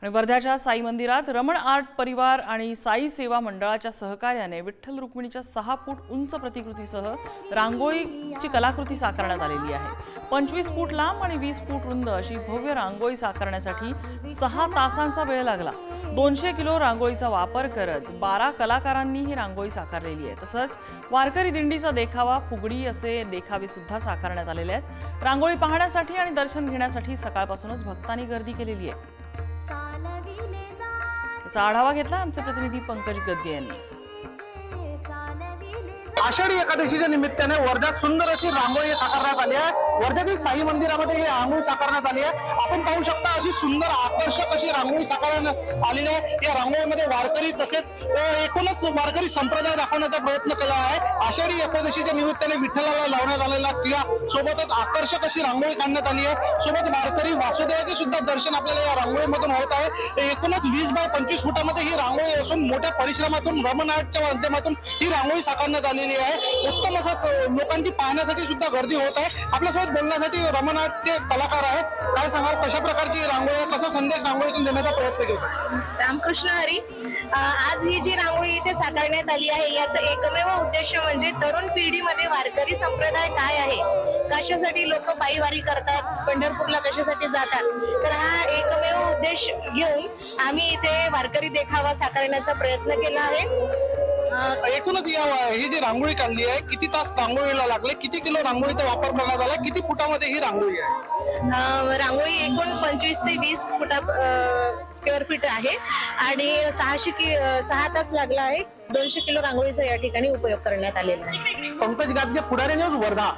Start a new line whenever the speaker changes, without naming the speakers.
आणि वर्ध्याच्या साई मंदिरात रमण आर्ट परिवार आणि साई सेवा मंडळाच्या सहकार्याने विठ्ठल रुक्मिणीच्या 6 फूट उंच प्रतिकृतीसह रांगोळीची कलाकृती साकारण्यात आलेली आहे। 25 फूट लांब आणि 20 फूट रुंद अशी भव्य रांगोळी साकारण्यासाठी 6 तासांचा वेळ लागला। 200 किलो रांगोळीचा वापर करत 12 कलाकारांनी ही रांगोळी साकारलेली आहे। तसंच वारकरी दिंडीचा देखावा, फुगडी असे देखावे सुद्धा साकारण्यात आलेले आहेत। रांगोळी पाहण्यासाठी आणि दर्शन घेण्यासाठी सकाळपासूनच भक्तांनी गर्दी केलेली आहे। याचा आढावा घेतला आमचे प्रतिनिधी पंकज गद्गे यांनी।
आषाढी एकादशीच्या निमित्ताने वर्ध्यात सुंदर अशी रांगोळी साकारण्यात आली आहे। वर्ध्यातील साई मंदिरामध्ये ही रांगोळी साकारण्यात आली आहे। आपण पाहू शकता अशी सुंदर आकर्षक अशी रांगोळी साकारण्यात आलेली आहे। या रांगोळीमध्ये वारकरी तसेच एकूणच वारकरी संप्रदाय दाखवण्याचा प्रयत्न केला आहे। आषाढी एकादशीच्या निमित्ताने विठ्ठलाला लावण्यात आलेला टिळा सोबतच आकर्षक अशी रांगोळी काढण्यात आली आहे। सोबत वारकरी वासुदेवाचे सुद्धा दर्शन आपल्याला या रांगोळीमधून होत आहे। एकूणच 20 बाय 25 फुटामध्ये ही रांगोळी असून मोठ्या परिश्रमातून रमण आर्टच्या माध्यमातून ही रांगोळी साकारण्यात आलेली आहे। उत्तम असाच लोकांची पाहण्यासाठी सुद्धा गर्दी होत आहे। आपल्यासोबत बोलण्यासाठी रमण आर्टचे कलाकार आहेत। काय सांगाल, कशा प्रकारची रांगोळी, कसा संदेश रांगोळीतून देण्याचा प्रयत्न केला?
रामकृष्ण हरी। आज ही जी रांगोळी इथे साकारण्यात आली आहे याचा एकमेव उद्देश म्हणजे तरुण पिढीमध्ये वारकरी संप्रदाय काय आहे, कशासाठी लोक पायी वारी करतात, पंढरपूरला कशासाठी जातात, तर हा एकमेव उद्देश घेऊन आम्ही इथे वारकरी देखावा साकारण्याचा प्रयत्न केला आहे।
एकूणच ही जी रांगोळी काढली आहे, किती तास रांगोळीला लागले, किती किलो रांगोळीचा वापर करण्यात आला, किती फुटामध्ये ही रांगोळी आहे?
रांगोळी एकूण 25 ते 20 फुटा स्क्वेअर फीट आहे आणि 6 तास लागला आहे। 200 किलो रांगोळीचा या ठिकाणी उपयोग करण्यात आलेला आहे।
पंकज गद्गे, पुढारी न्यूज, वर्धा।